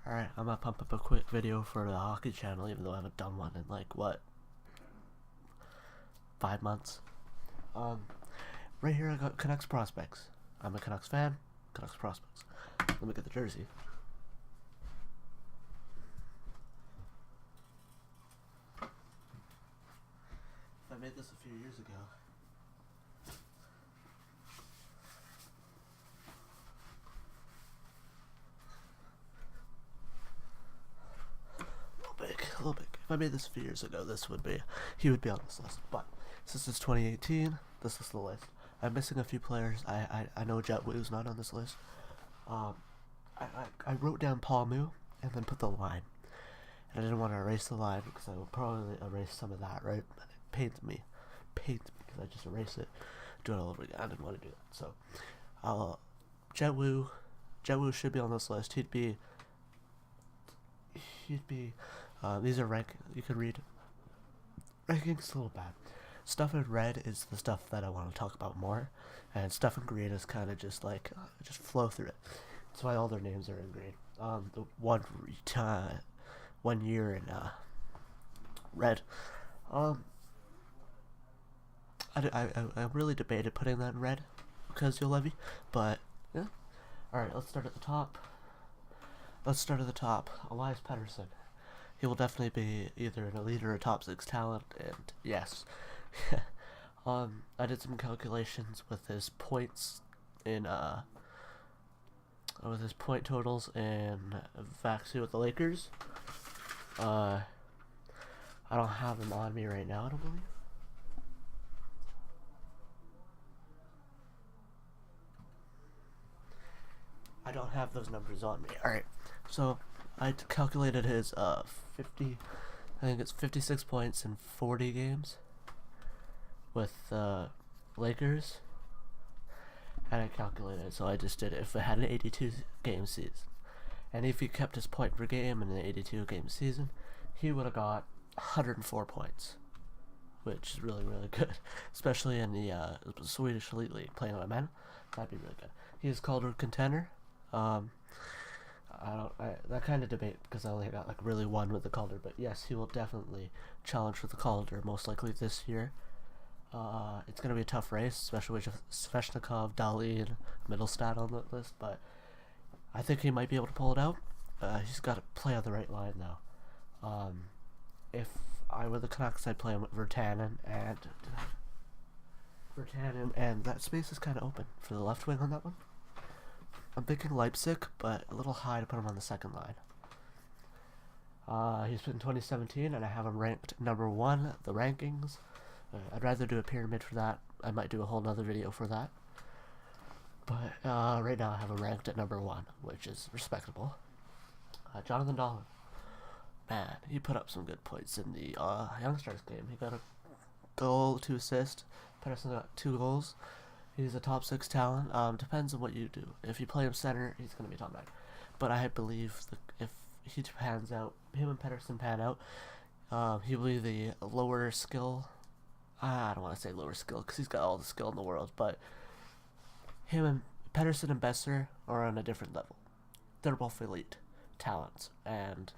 Alright, I'm gonna pump up a quick video for the hockey channel, even though I haven't done one in like, what, 5 months? Right here I got Canucks prospects. I'm a Canucks fan, Canucks prospects. Let me get the jersey. I made this a few years ago. A little big. If I made this a few years ago, he would be on this list. But since it's 2018, this is the list. I'm missing a few players. I know Jet Wu's not on this list. I wrote down Paul Moo and then put the line. And I didn't want to erase the line because I would probably erase some of that, right? But it pains me because I just erase it, do it all over again. I didn't want to do that. So, Jet Wu should be on this list. He'd be. These are rank. You could read. Ranking's a little bad. Stuff in red is the stuff that I want to talk about more, and stuff in green is kind of just like just flow through it. That's why all their names are in green. The 1 year in red. I really debated putting that in red because you'll levy, but yeah. All right, let's start at the top. Elias Pettersson. He will definitely be either an elite or a top 6 talent, and yes. I did some calculations with his points in with his point totals in vaccine with the Lakers. I don't have them on me right now, I don't believe. I don't have those numbers on me. Alright, so I calculated his 56 points in 40 games with Lakers, and I calculated, so I just did it if it had an 82 game season, and if he kept his point per game in an 82 game season, he would have got 104 points, which is really good, especially in the Swedish Elite League playing on a man. That'd be really good. He is Calder contender. That kind of debate because I only got like really one with the Calder, but yes, he will definitely challenge for the Calder most likely this year. It's gonna be a tough race, especially with Sveshnikov, Dahlin, Middlestad on the list, but I think he might be able to pull it out. He's got to play on the right line now. If I were the Canucks, I'd play him with Virtanen, and that space is kind of open for the left wing on that one. I'm thinking Leipzig, but a little high to put him on the second line. He's been in 2017, and I have him ranked number 1, the rankings. I'd rather do a pyramid for that. I might do a whole nother video for that. But right now I have him ranked at number 1, which is respectable. Jonathan Dahlin. Man, he put up some good points in the Youngstars game. He got a goal, 2 assists. Pettersson got 2 goals. He's a top 6 talent. Depends on what you do. If you play him center, he's going to be top 9. But I believe if he pans out, him and Pettersson pan out, he will be the lower skill. I don't want to say lower skill because he's got all the skill in the world. But him and Pettersson and Besser are on a different level. They're both elite talents. And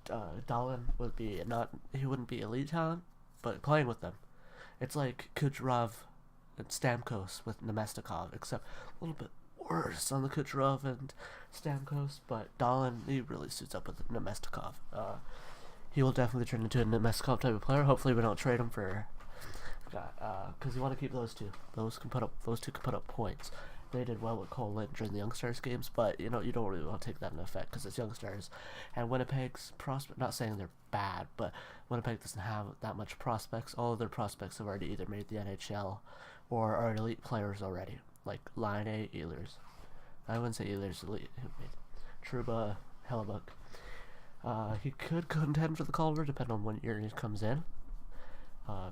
Dahlin would be he wouldn't be elite talent, but playing with them, it's like Kucherov and Stamkos with Nemestikov, except a little bit worse on the Kucherov and Stamkos, but Dahlin, he really suits up with Nemestikov. He will definitely turn into a Nemestikov type of player. Hopefully we don't trade him for because you want to keep those two. Those two can put up points. They did well with Cole Lind during the Youngstars games, but you don't really want to take that into effect because it's Youngstars, and Winnipeg's prospect. Not saying they're bad, but Winnipeg doesn't have that much prospects. All of their prospects have already either made the NHL or are elite players already, like Line A, Ehlers. I wouldn't say Ehlers elite. Trouba, Hellebuck. He could contend for the Calder, depending on when year he comes in.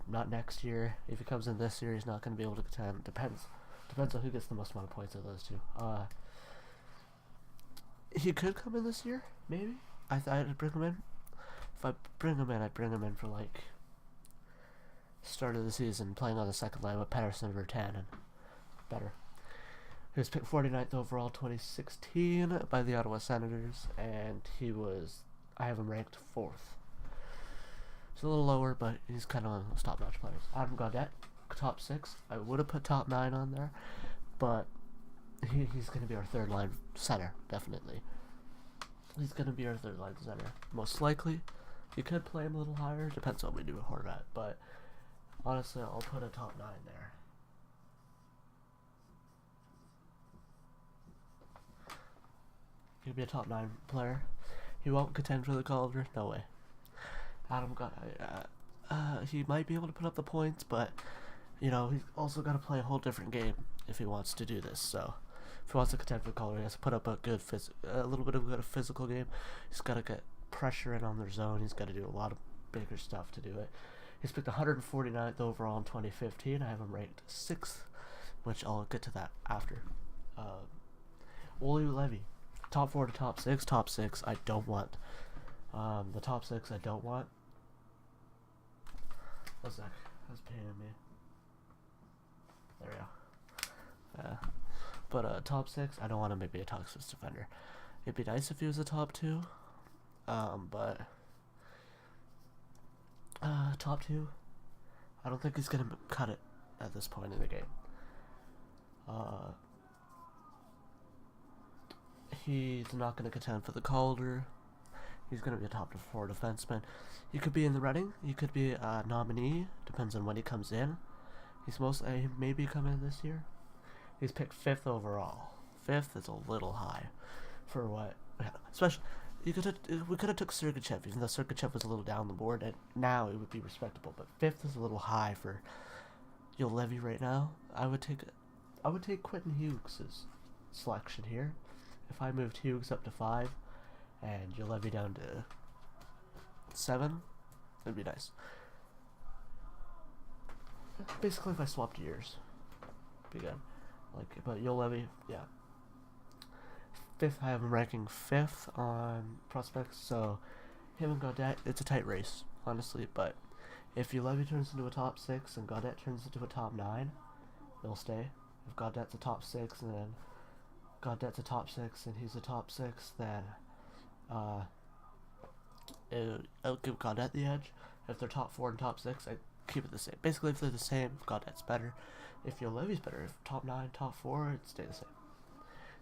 Not next year. If he comes in this year, he's not going to be able to contend. Depends on who gets the most amount of points of those two. He could come in this year, maybe. I'd bring him in. If I bring him in, I'd bring him in for like start of the season, playing on the second line with Pettersson and Virtanen. Better. He was picked 49th overall 2016 by the Ottawa Senators, and I have him ranked 4th. He's a little lower, but he's kind of one of those top-notch players. Adam Gaudette, top 6. I would have put top 9 on there, but he's going to be our third-line center, definitely. He's going to be our third-line center, most likely. You could play him a little higher, depends on what we do with Horvat, but honestly, I'll put a top 9 there. He'll be a top 9 player. He won't contend for the Calder, no way. Adam got he might be able to put up the points, but he's also got to play a whole different game if he wants to do this. So if he wants to contend for the Calder, he has to put up a little bit of a physical game. He's got to get pressure in on their zone. He's got to do a lot of bigger stuff to do it. He's picked 149th overall in 2015. I have him ranked 6th, which I'll get to that after. Olli Levy. Top 4 to top 6. Top 6 I don't want. The top 6 I don't want. What's that? That's paying me. There we go. But top 6 I don't want him to be a top 6 defender. It'd be nice if he was a top 2. But top 2 I don't think he's gonna cut it at this point in the game. He's not going to contend for the Calder. He's going to be a top 4 defenseman. He could be in the running. He could be a nominee. Depends on when he comes in. He may be coming this year. He's picked 5th overall. 5th is a little high for what. Especially, we could have took Sergachev, even though Sergachev was a little down the board, and now it would be respectable. But 5th is a little high for Levy right now. I would take Quentin Hughes' selection here. If I moved Hughes up to 5 and Levy down to 7, it'd be nice. Basically, if I swapped years, be good. But Levy, yeah. 5th, I have him ranking 5th on prospects, so him and Gaudette, it's a tight race, honestly. But if Levy turns into a top 6 and Gaudette turns into a top 9, they'll stay. If Gaudette's a top 6 and then Gaudette's a top 6 and he's a top 6, then I'll give Gaudette the edge. If they're top 4 and top 6, I keep it the same. Basically, if they're the same, Gaudette's better. If Levy's better, if top 9, top 4, it'd stay the same.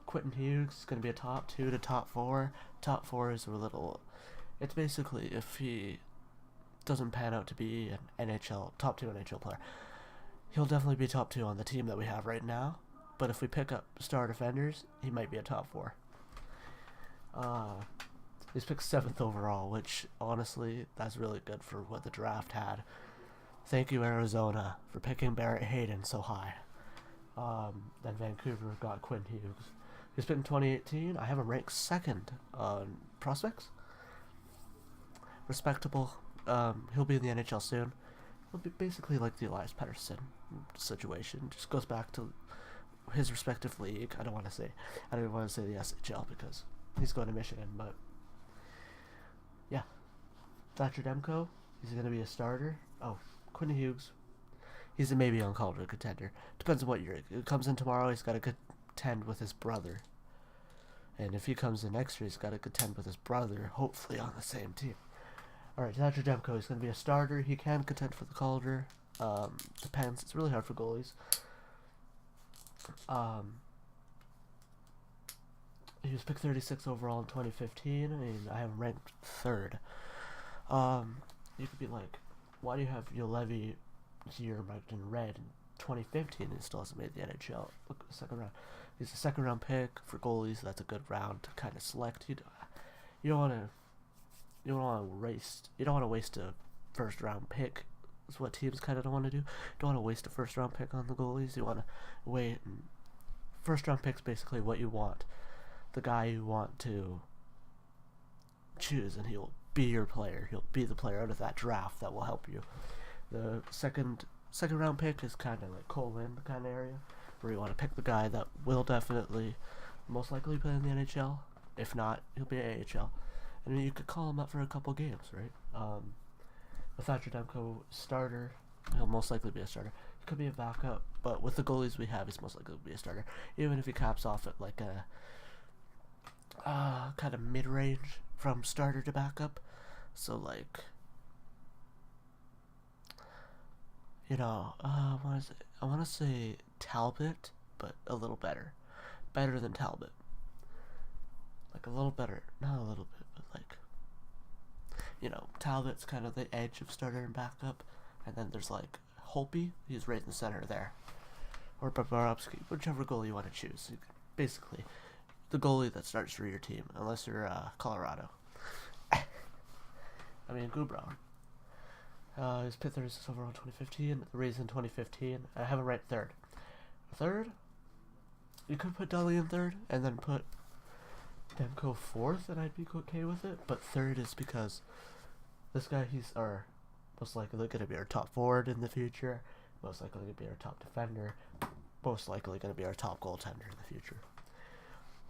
Quentin Hughes is going to be a top 2 to top 4. Top 4 is a little. It's basically if he doesn't pan out to be an top 2 NHL player, he'll definitely be top 2 on the team that we have right now. But if we pick up star defenders, he might be a top 4. He's picked 7th overall, which, honestly, that's really good for what the draft had. Thank you, Arizona, for picking Barrett Hayden so high. Then Vancouver got Quinn Hughes. He's picked in 2018. I have him ranked 2nd on prospects. Respectable. He'll be in the NHL soon. He'll be basically like the Elias Pettersson situation. Just goes back to his respective league. I don't want to say the SHL because he's going to Michigan, but yeah. Thatcher Demko, he's going to be a starter. Oh, Quinn Hughes, he's a maybe on Calder contender. Depends on what year. He comes in tomorrow, he's got to contend with his brother. And if he comes in next year, he's got to contend with his brother, hopefully on the same team. Alright, Thatcher Demko is going to be a starter. He can contend for the Calder. Depends. It's really hard for goalies. He was picked 36 overall in 2015, and I have him ranked 3rd. You could be like, why do you have Levy here marked in red in 2015 and still hasn't made the NHL? Look, second round. He's a 2nd round pick for goalies. That's a good round to kind of select. You don't want to waste a 1st round pick. Is what teams kind of don't want to do. Don't want to waste a 1st round pick on the goalies. You want to wait. And 1st round pick's basically what you want. The guy you want to choose, and he'll be your player. He'll be the player out of that draft that will help you. The second round pick is kind of like Cole Lind kind of area, where you want to pick the guy that will definitely, most likely play in the NHL. If not, he'll be AHL. And you could call him up for a couple games, right? With Thatcher Demko starter, he'll most likely be a starter. You could be a backup, but with the goalies we have, he's most likely to be a starter. Even if he caps off at like a kind of mid-range from starter to backup. So like, you know, what is it? I want to say Talbot, but a little better. Better than Talbot. Like a little better. Not a little bit, but like, you know, Talbot's kind of the edge of starter and backup. And then there's like Holpe, he's right in the center there. Or Bobrovsky, whichever goalie you want to choose. Basically, the goalie that starts for your team, unless you're Colorado. I mean, Gubrow. His pit third is overall 2015. The Rays in 2015. I have him ranked third. Third? You could put Dully in third, and then put Demko fourth, and I'd be okay with it. But third is because this guy, he's our most likely going to be our top forward in the future. Most likely going to be our top defender. Most likely going to be our top goaltender in the future.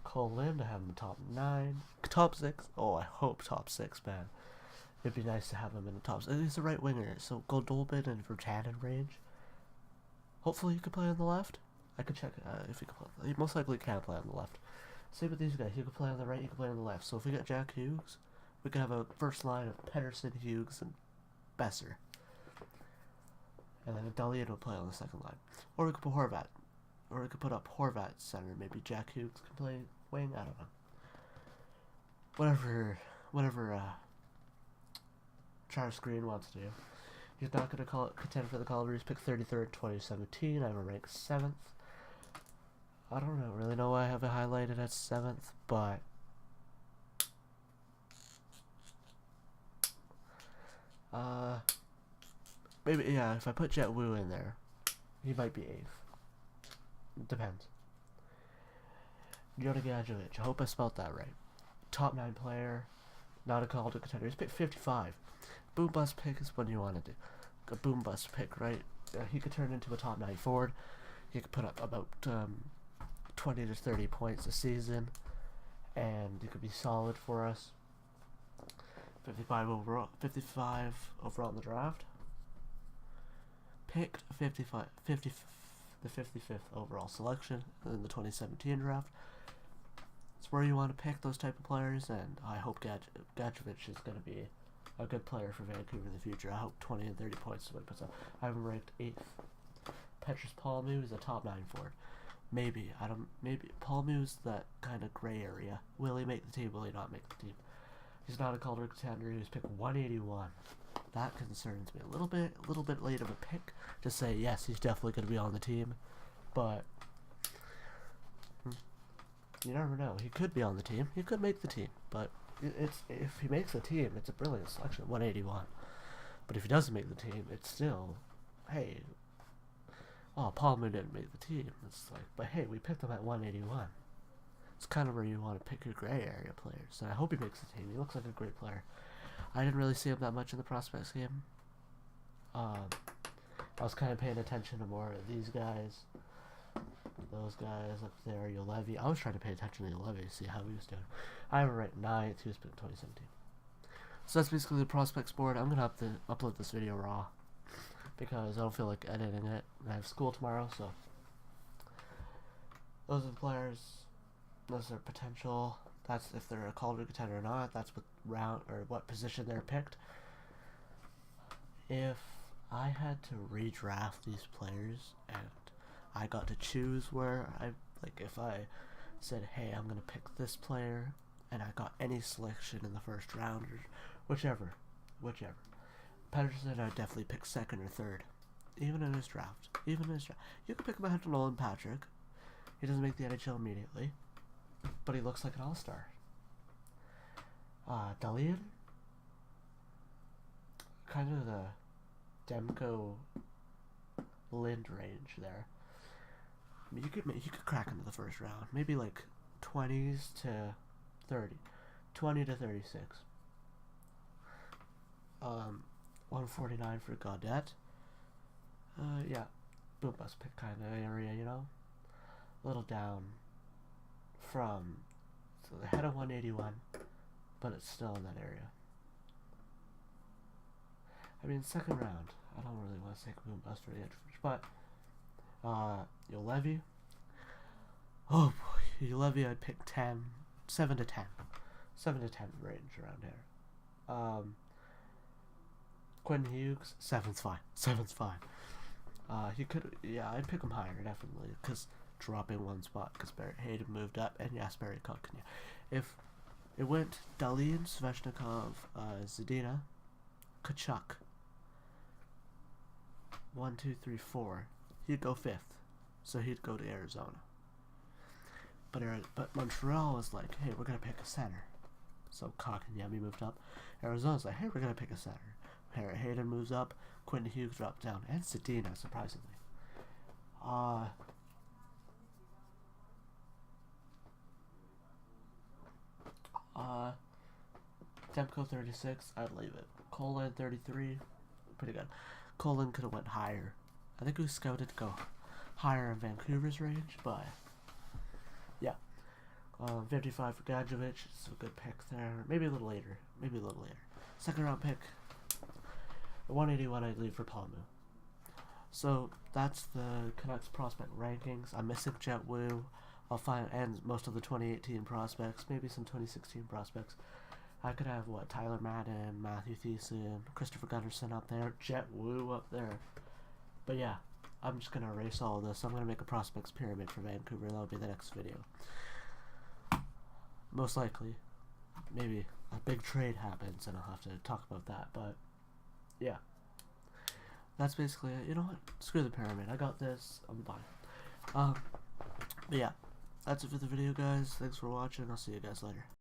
Cole Lind, I have him top 9. Top 6? Oh, I hope top 6, man. It'd be nice to have him in the top 6. He's a right winger, so Goldolbin and Vertanen range. Hopefully he could play on the left. I could check if he could play. He most likely can play on the left. Same with these guys. He could play on the right, he could play on the left. So if we got Jack Hughes, we could have a first line of Pedersen, Hughes, and Besser. And then Dahlian would play on the second line. Or we could put Horvat. Or we could put up Horvat center. Maybe Jack Hughes can play wing. I don't know. Whatever Charles Green wants to do. He's not going to contend for the Calder. He's picked 33rd, 2017. I have a rank 7th. I don't really know why I have it highlighted at 7th, but maybe, yeah, if I put Jet Wu in there, he might be 8th. Depends. Jonah Gadjevich, I hope I spelled that right. Top 9 player, not a Calder contender. He's picked 55. Boom bust pick is what you want to do. A boom bust pick, right? He could turn into a top 9 forward. He could put up about 20 to 30 points a season, and he could be solid for us. 55 overall in the draft. Picked the 55th overall selection in the 2017 draft. It's where you want to pick those type of players, and I hope Gadjevich is going to be a good player for Vancouver in the future. I hope 20 and 30 points is what he puts up. I have him ranked 8th. Petrus Palmu is a top 9 forward. Maybe Palmu's that kind of gray area. Will he make the team? Will he not make the team? He's not a Calder contender. He was picked 181. That concerns me a little bit late of a pick to say yes, he's definitely going to be on the team, but you never know. He could be on the team. He could make the team, but if he makes the team, it's a brilliant selection, 181. But if he doesn't make the team, it's still, hey, oh, Palmer didn't make the team. It's like, but hey, we picked him at 181. It's kind of where you want to pick your gray area players. And I hope he makes the team. He looks like a great player. I didn't really see him that much in the prospects game. I was kind of paying attention to more of these guys. Those guys up there, Yolevi. I was trying to pay attention to Yolevi to see how he was doing. I have him ranked 9th. He was picked in 2017. So that's basically the prospects board. I'm going to have to upload this video raw because I don't feel like editing it. I have school tomorrow, so those are the players. Those are potential. That's if they're a Calder contender or not. That's what round or what position they're picked. If I had to redraft these players and I got to choose where if I said, hey, I'm gonna pick this player, and I got any selection in the first round or whichever, Pedersen, I'd definitely pick 2nd or 3rd, even in his draft. You could pick him ahead of Nolan Patrick. He doesn't make the NHL immediately, but he looks like an all-star. Dahlian, kind of the Demko Lind range there. I mean, you could crack into the first round, maybe like 20s to 30, 20 to 36. 149 for Gaudette. Yeah, boom bust pick kind of area, you know, a little down from the head of 181, but it's still in that area. I mean, 2nd round, I don't really want to take boom bust for the edge, but Ulevi. Oh boy, Ulevi I'd pick 10, 7 to 10. 7 to 10 range around here. Quinn Hughes, 7's fine. 7's fine. He could, yeah, I'd pick him higher, definitely, because dropping one spot, because Barrett Hayden moved up, and yes, Barry Kotkaniemi. If it went Dalin, Sveshnikov, Zadina, Kachuk, 1, 2, 3, 4, he'd go 5th, so he'd go to Arizona. But Montreal was like, hey, we're gonna pick a center. So Kotkaniemi moved up. Arizona's like, hey, we're gonna pick a center. Barrett Hayden moves up. Quentin Hughes dropped down, and Zadina, surprisingly. Demko 36, I'd leave it. Colin 33, pretty good. Colin could have went higher. I think we scouted to go higher in Vancouver's range, but yeah. 55 for Gadjevich, it's a good pick there. Maybe a little later. Second round pick. 181 I'd leave for Palmu. So that's the Canucks prospect rankings. I'm missing Jet Wu. I'll find and most of the 2018 prospects, maybe some 2016 prospects. I could have Tyler Madden, Matthew Thiessen, Christopher Gunnarsson up there, Jet Wu up there. But yeah, I'm just gonna erase all of this. I'm gonna make a prospects pyramid for Vancouver. That'll be the next video. Most likely, maybe a big trade happens and I'll have to talk about that. But yeah, that's basically it. You know what? Screw the pyramid. I got this. I'm fine. But yeah, that's it for the video, guys. Thanks for watching. I'll see you guys later.